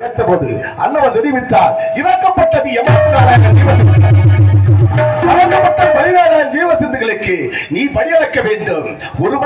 கேட்டபோது அன்னவர் தெரிவித்தார், இறக்கப்பட்டது 84,000 ஜீவசிந்துகளுக்கு நீ படியளக்க வேண்டும், ஒரு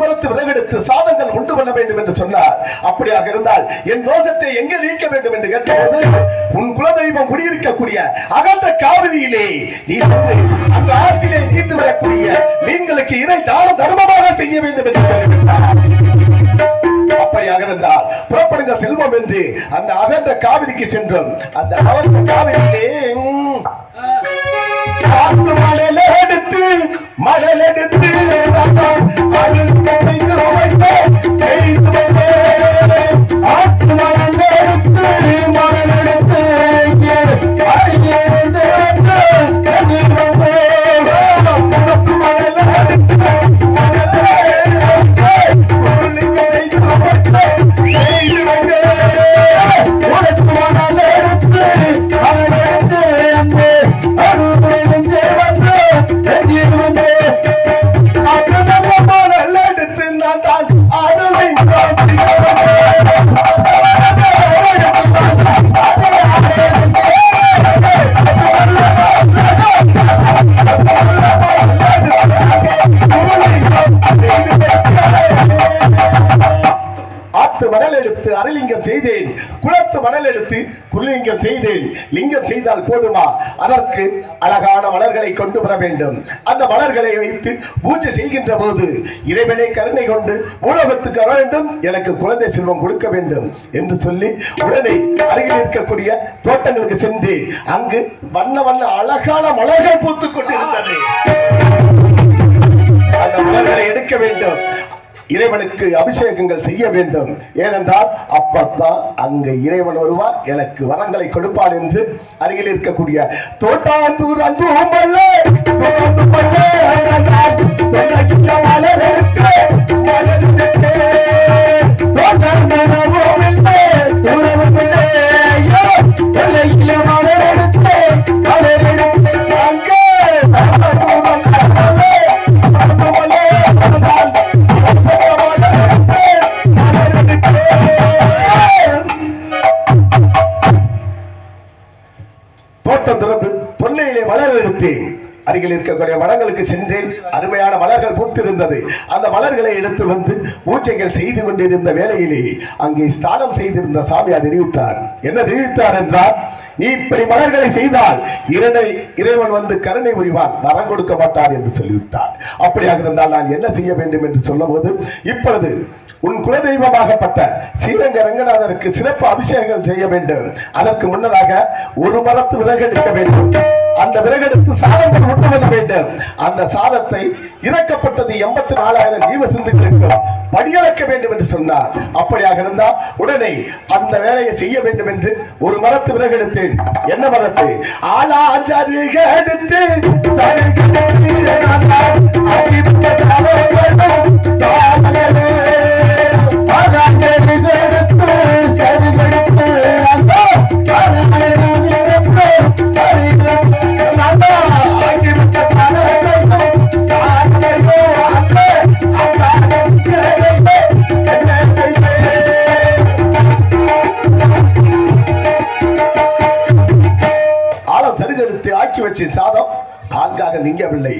மரத்து விறகெடுத்து சாதங்கள் உண்டு பண்ண வேண்டும் என்று சொன்னார். அப்படியாக இருந்தால் என் தோஷத்தை எங்கே நீக்க வேண்டும் என்று கேட்டபோது, உன் குலதெய்வம் குடியிருக்கக்கூடிய அகன்ற காவிரியிலே நீ அந்த ஆற்றிலே நீந்து வரக்கூடிய மீன்களுக்கு இறை தான தர்மமாக செய்ய வேண்டும் என்று சொல்லிவிட்டார். அப்படியாக இருந்தால் புறப்படுங்க செல்வம் என்று அந்த அகன்ற காவிரிக்கு சென்றோம். அந்த அகன்ற காவிரியிலே மணல் எடுத்து அரலிங்கம் செய்தேன், குளத்து மணல் எடுத்து குருலிங்கம் செய்தேன். லிங்கம் செய்தால் போதுமா? அதற்கு அழகான மலர்களை கொண்டு வர வேண்டும். அந்த மலர்களை வைத்து பூஜை செய்கின்ற போது இறைவனை கருணை கொண்டு பூலோகத்துக்கு வர வேண்டும், எனக்கு குழந்தை செல்வம் கொடுக்க வேண்டும் என்று சொல்லி உடனே அருகில் இருக்கக்கூடிய தோட்டங்களுக்கு சென்று அங்கு வண்ண வண்ண அழகான மலர்கள் பூத்துக் கொண்டிருந்தது. அந்த மலர்களை எடுக்க வேண்டும், இறைவனுக்கு அபிஷேகங்கள் செய்ய வேண்டும். ஏனென்றால் அப்பத்தான் அங்கு இறைவன் வருவார், எனக்கு வரங்களை கொடுப்பான் என்று அருகில் இருக்கக்கூடிய தோட்டாத்தூர் அருகில் இருக்கக்கூடிய மரங்களுக்கு சென்றேன். அருமையான மலர்கள் பூத்திருந்தது. அந்த மலர்களை எடுத்து வந்து பூஜைகள் செய்து கொண்டிருந்த வேளையிலே அங்கே ஸ்நானம் செய்திருந்த சாமியார் தெரிவித்தார். என்ன தெரிவித்தார் என்றால், நீ இப்படி மலர்களை செய்தால் இறைவன் வந்து கருணை புரிவான், வரம் கொடுக்க மாட்டார் என்று சொல்லிவிட்டார். அப்படியாக இருந்தால் நான் என்ன செய்ய வேண்டும் என்று சொல்லும் போது, இப்பொழுது உன் குலதெய்வமாகப்பட்ட ஸ்ரீரங்க ரங்கநாதருக்கு சிறப்பு அபிஷேகங்கள் செய்ய வேண்டும். அதற்கு முன்னதாக ஒரு மரத்து விறகெடுக்க வேண்டும். அந்த விறகெடுத்து சாதங்கள் உண்டு பண்ண வேண்டும். அந்த சாதத்தை இறக்கப்பட்டது 84,000 ஜீவசிந்துகளுக்கு படியளக்க வேண்டும் என்று சொன்னார். அப்படியாக இருந்தால் உடனே அந்த வேலையை செய்ய வேண்டும் என்று ஒரு மரத்து விறகெடுத்தேன். என்ன மரத்து? எடுத்து ஆக்கி வச்சு சாதம் ஆங்காக நீங்கவில்லை.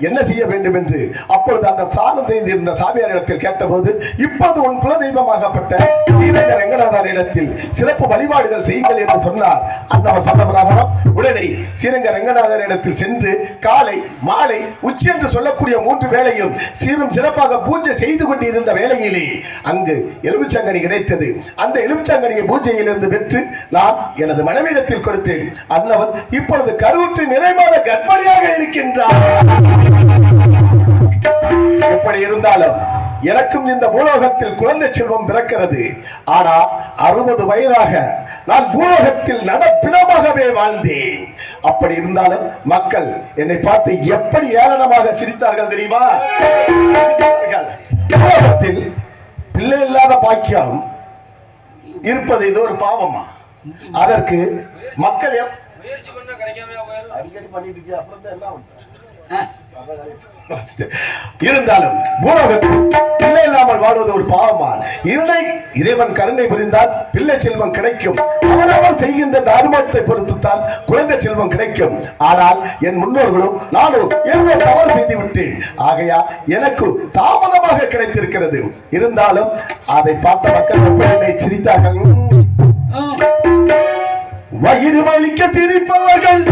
என்ன செய்ய வேண்டும் என்று அப்பொழுது அந்த சாதம் செய்திருந்த சாமியாரிடத்தில் கேட்டபோது, இப்போது உன் குலதெய்வமாகப்பட்ட ஸ்ரீரங்க ரங்கநாதர் இடத்தில் சிறப்பு வழிபாடுகள் செய்யுங்கள் என்று சொன்னார். அன்னவர் சொன்ன பிரகாரம் உடனே ஸ்ரீரங்க ரங்கநாதர் இடத்தில் சென்று காலை மாலை உச்சி என்று சொல்லக்கூடிய 3 வேளையும் சீரும் சிறப்பாக பூஜை செய்து கொண்டிருந்த வேளையிலே அங்கு எலுமிச்சங்கனி கிடைத்தது. அந்த எலுமிச்சங்கனியை பூஜையிலிருந்து பெற்று நான் எனது மனைவியிடத்தில் கொடுத்தேன். அன்னவர் இப்பொழுது கருவுற்று நிறைமாத கர்ப்பணியாக இருக்கின்றார். எப்படி இருந்தாலும் எனக்கும் இந்த பூலோகத்தில் குழந்தை செல்வம் பிறக்கிறது. ஆனால் 60 வயதாக நான் பூலோகத்தில் நடப்பிடமாகவே வாழ்ந்தேன். அப்படி இருந்தாலும் மக்கள் என்னை பார்த்து எப்படி ஏளனமாக சிரித்தார்கள் தெரியுமா? பூலோகத்தில் பிள்ளை இல்லாத பாக்கியம் இருப்பது இது ஒரு பாவமா? அதற்கு மக்கள் அடிக்கடி பண்ணிட்டு இருக்கியா? அப்புறம் தான் எல்லாம் இருந்தாலும் பூலோகத்தில் பிள்ளை இல்லாமல் வாழ்வது ஒரு பாவமான். இறைவன் கருணை புரிந்தால் பிள்ளை செல்வம் கிடைக்கும். அவரவர் செய்கின்ற தர்மத்தை பொறுத்துத்தான் குழந்தை செல்வம் கிடைக்கும். ஆனால் என் முன்னோர்களும் நானும் ஏதோ தவறு செய்து விட்டேன். ஆகையா எனக்கு தாமதமாக கிடைத்திருக்கிறது. இருந்தாலும் அதை பார்த்த மக்கள் என்னை சிரித்தார்கள். வயிறு வலிக்க சிரிப்பவர்கள்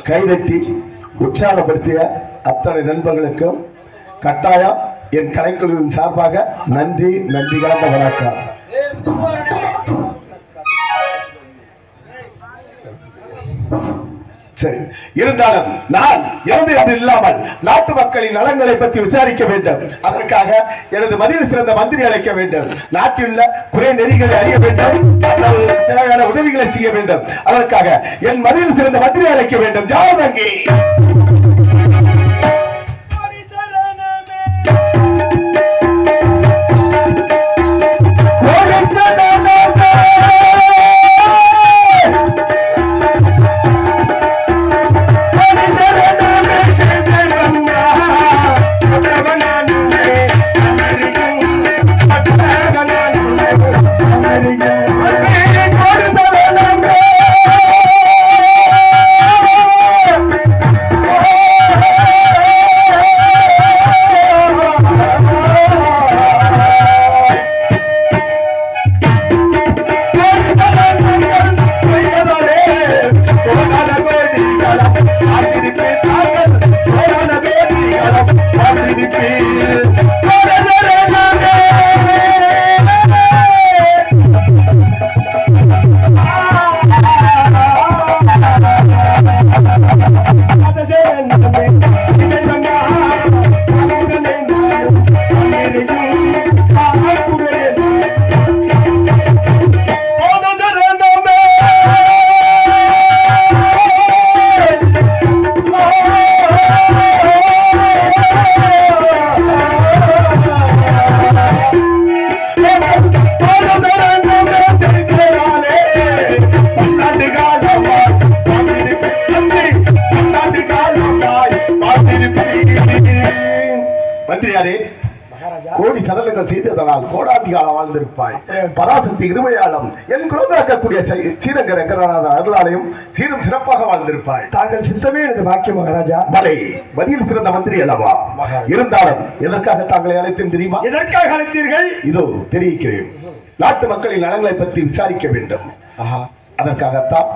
கைதட்டி உற்சாகப்படுத்திய அத்தனை நண்பர்களுக்கும் கட்டாயம் என் கலைக்குழுவின் சார்பாக நன்றி கலந்த வணக்கம். சரி, இருந்தாலும் நான் எனது என்று இல்லாமல் நாட்டு மக்களின் நலன்களை பற்றி விசாரிக்க வேண்டும். அதற்காக எனது மதியில் சிறந்த மந்திரி அழைக்க வேண்டும். நாட்டில் உள்ள குறை நெறிகளை அறிய வேண்டும். தேவையான உதவிகளை செய்ய வேண்டும். அதற்காக என் மதியில் சிறந்த மந்திரி அழைக்க வேண்டும். ஜாதங்கி பூஜை செய்ததனால் கோடாதிகாலம் வாழ்ந்திருப்பாய். பராசக்தி இருமையாளம் என் குலதாக்கக்கூடிய ஸ்ரீரங்க ரங்கநாத அருளாலயம் சீரும் சிறப்பாக வாழ்ந்திருப்பாய். தாங்கள் சித்தமே எனக்கு பாக்கியம் மகாராஜா. மலை மதியில் சிறந்த மந்திரி அல்லவா? இருந்தாலும் எதற்காக தாங்களை அழைத்தேன் தெரியுமா? எதற்காக அழைத்தீர்கள்? இதோ தெரிவிக்கிறேன். நாட்டு மக்களின் நலன்களை பற்றி விசாரிக்க வேண்டும். அதற்காகத்தான்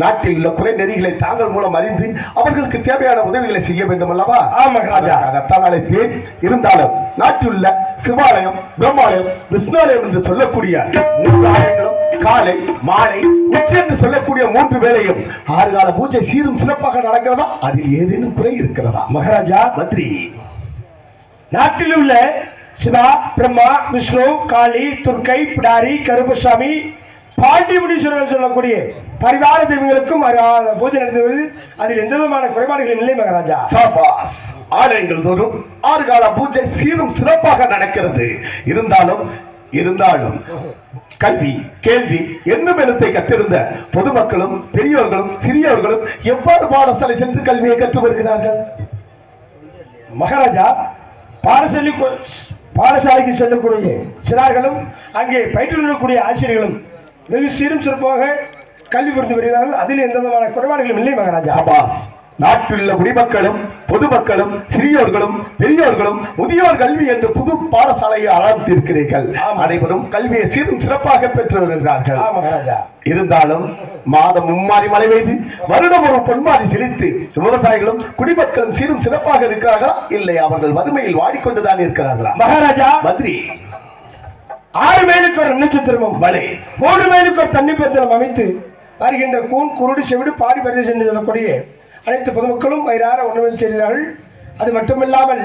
நாட்டில் உள்ள குறை நெறிகளை தாங்கள் மூலம் அறிந்து அவர்களுக்கு தேவையான உதவிகளை செய்ய வேண்டும் அல்லவா? அதற்காகத்தான் அழைத்தேன். இருந்தாலும் நாட்டில் உள்ள சிவாலயம், பிரம்மாலயம், விஷ்ணாலயம் என்று சொல்லக்கூடிய 3 ஆலயங்களும் காலை மாலை உச்சி என்று சொல்லக்கூடிய 3 வேளையும் 6 கால பூஜை சீரும் சிறப்பாக நடக்கிறதா? அதில் ஏதேனும் குறை இருக்கிறதா? மகாராஜா, மந்திரி, நாட்டில் உள்ள சிவா, பிரம்மா, விஷ்ணு, காளி, துர்க்கை, பிடாரி, கருப்பசாமி, பாண்டி முனீஸ்வரர் சொல்லக்கூடிய பரிவார தெய்வங்களுக்கும் பூஜை நடத்துவது அதில் எந்த விதமான குறைபாடுகளும் இல்லை மகாராஜா. சபாஸ். ஆலயங்கள் தோறும் 6 கால பூஜை சீரும் சிறப்பாக நடக்கிறது. இருந்தாலும் கல்வி கேள்வி என்னும் எழுத்தை கற்றிருந்த பொதுமக்களும் பெரியோர்களும் சிறியோர்களும் எவ்வாறு பாடசாலை சென்று கல்வியை கற்று வருகிறார்கள்? மகாராஜா, பாடசாலைக்கு செல்லக்கூடிய சிறார்களும் அங்கே பயிற்றுவிக்கக்கூடிய ஆசிரியர்களும் வெகு சீரும் சிறப்பாக கல்வி புரிந்து வருகிறார்கள். அதில் எந்த விதமான குறைபாடுகளும் இல்லை மகாராஜா. சபாஸ். நாட்டிலுள்ள குடிமக்களும் பொதுமக்களும் சிறியோர்களும் பெரியோர்களும் முதியோர் கல்வி என்று புது பாடசாலையை ஆரம்பித்திருக்கிறீர்கள். அனைவரும் கல்வியை சீரும் சிறப்பாக பெற்று வருகிறார்கள். இருந்தாலும் மாதம் மும்மாறி மழை பெய்து வருடம் ஒரு பொன்மாறி செழித்து விவசாயிகளும் குடிமக்களும் சீரும் சிறப்பாக இருக்கிறார்களா? இல்லை அவர்கள் வறுமையில் வாடிக்கொண்டுதான் இருக்கிறார்களா? மகாராஜா, மந்திரி, 6 மைலுக்கு ஒரு நட்சத்திரமும் மலை 3 மைலுக்கு ஒரு தண்ணி பத்திரம் அமைத்து வருகின்ற கூன் குருடி செவிடு பாடி பரிசு என்று சொல்லக்கூடிய அனைத்து பொதுமக்களும் வயிறார உணவு செய்கிறார்கள். அது மட்டுமில்லாமல்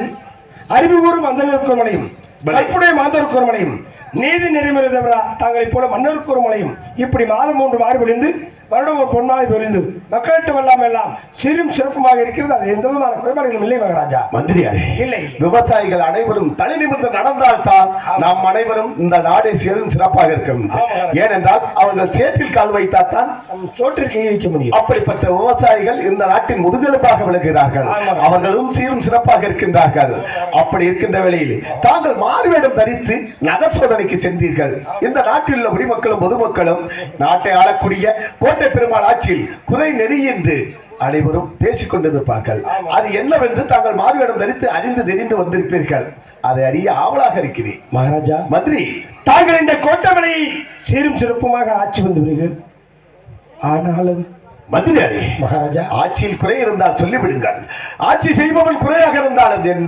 அறிவு கூறும் அந்தனருக்கு ஒரு மலையும் கற்புடைய மாந்தருக்கு ஒரு மலையும் நீதி நெறிமுறை தாங்களை போல மன்னருக்கு ஒரு மலையும் இப்படி மாதம் 3 மாறி பொழிந்து வருடம் ஒரு பொன்மாறி பொழிந்து மக்களிடம் எல்லாம் சீரும் சிறப்புமாக இருக்கிறது. அது எந்த விதமான குறைபாடுகளும் இல்லை மகாராஜா. மந்திரியாரே, இல்லை, விவசாயிகள் அனைவரும் தலை நிமிர்ந்து நடந்தால்தான் நாம் அனைவரும் இந்த நாடே சீரும் சிறப்பாக இருக்கும். ஏனென்றால் அவர்கள் சேற்றில் கால் வைத்தால்தான் சோற்றில் கை வைக்க முடியும். அப்படிப்பட்ட விவசாயிகள் இந்த நாட்டின் முதுகெலும்பாக விளங்குகிறார்கள். அவர்களும் சீரும் சிறப்பாக இருக்கின்றார்கள். அப்படி இருக்கின்ற வேளையில் தாங்கள் மாறுவேடம் தரித்து நகர் சோதனைக்கு சென்றீர்கள். இந்த நாட்டில் உள்ள குடிமக்களும் பொதுமக்களும் நாட்டை ஆளக்கூடிய கோட்டை பெருமாள் ஆட்சியில் குறை நெறி என்று அனைவரும் பேசிக் கொண்டிருப்பார்கள். அது என்னவென்று தாங்கள் மாறுவேடம் தரித்து அறிந்து தெரிந்து வந்திருப்பீர்கள். அதை அறிய ஆவலாக இருக்கிறேன். மகாராஜா, மந்திரி, தாங்கள் இந்த கோட்டமலையை சீரும் சிறப்புமாக ஆட்சி வந்துள்ளீர்கள். ஆனாலும் மந்திரியாரே, மகாராஜா, ஆட்சியில் குறை இருந்தால் சொல்லிவிடுங்கள். ஆட்சி செய்பவன் குறையாக இருந்தாலும் என்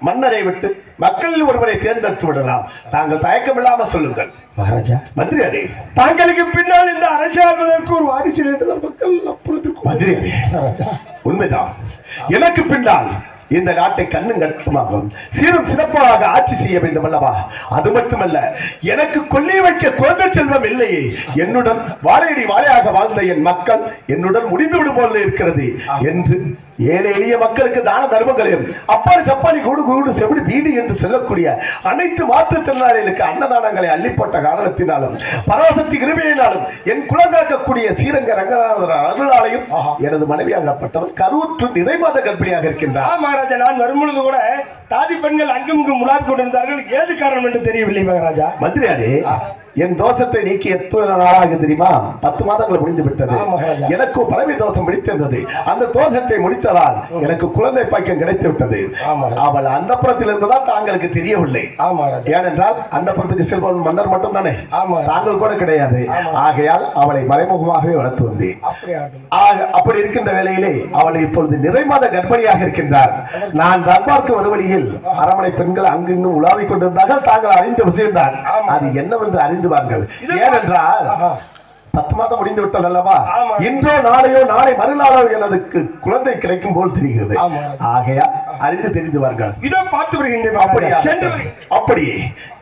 மன்னரை விட்டு மக்களில் ஒருவரை தேர்ந்தெடுத்து விடலாம். தாங்கள் தயக்கமில்லாம சொல்லுங்கள். மகாராஜா, மந்திரியாரே, தாங்களுக்கு பின்னால் இந்த அரசாள்வதற்கு ஒரு வாரிசு மக்கள் அப்பொழுது மந்திரியாரே, உண்மைதான். எனக்கு பின்னால் இந்த நாட்டை கண்ணும் கட்டுமாகவும் சீரும் சிறப்பாக ஆட்சி செய்ய வேண்டும் அல்லவா? அது மட்டுமல்ல, எனக்கு கொல்லி வைக்க குழந்தை செல்வம் இல்லையே. என்னுடன் வாழையடி வாழையாக வாழ்ந்த என் மக்கள் என்னுடன் முடிந்துவிடும் போல இருக்கிறது என்று ஏழை எளிய மக்களுக்கு தான தர்மங்களையும் அப்பாடி சப்பாடி கூடு கூடு செவிடு வீடு என்று சொல்லக்கூடிய அனைத்து மாற்றுத்திறனாளிகளுக்கு அன்னதானங்களை அள்ளிப்பட்ட காரணத்தினாலும் பராசக்தி கிருபையினாலும் என் குலங்காக்கக்கூடிய ஸ்ரீரங்க ரங்கநாதர் அருளாலையும் எனது மனைவியாகப்பட்டவர் கருவுற்று நிறைமாத கர்ப்பிணியாக இருக்கின்றார். மகாராஜா, நான் வரும்பொழுது கூட தாதி பெண்கள் அங்கும் இங்கும் முலாவி கொண்டிருந்தார்கள். ஏது காரணம் என்று தெரியவில்லை மகாராஜா. மந்திரியாரே, என் தோஷத்தை நீக்கி எத்தனை நாளாக தெரியுமா? 10 மாதங்கள் முடிந்து விட்டது. எனக்கு பறவை தோஷம் பிடித்திருந்தது. அந்த தோஷத்தை முடித்ததால் எனக்கு குழந்தை பாக்கியம் கிடைத்து விட்டது. அவள் அந்த புறத்தில் இருந்ததால் தாங்களுக்கு தெரியவில்லை. ஏனென்றால் அந்த புறத்துக்கு செல்வன் மன்னர் மட்டும் தானே, தாங்கள் கூட கிடையாது. ஆகையால் அவளை மறைமுகமாகவே வளர்த்து வந்தேன். அப்படி இருக்கின்ற வேளையிலே அவளை இப்பொழுது நிறைமாத கர்ப்பிணியாக இருக்கின்றார். நான் தர்பார்க்கு வருவழியில் அரமனை பெண்கள் அங்கிங்கும் உலாவிக் கொண்டிருந்தார்கள். தாங்கள் அறிந்த விஷயம்தான். அது என்னவென்று அறிந்து வார்கள். ஏனென்றால் 10 மாதம் முடிந்து விட்டது அல்லவா? இன்றோ நாளையோ நாளை மறுநாளோ எனக்கு குழந்தை கிடைக்கும் போல் தெரிகிறது. ஆகையா அறிந்து தெரிந்து வார்கள். இதோ பார்த்து வருகின்றேன். அப்படியே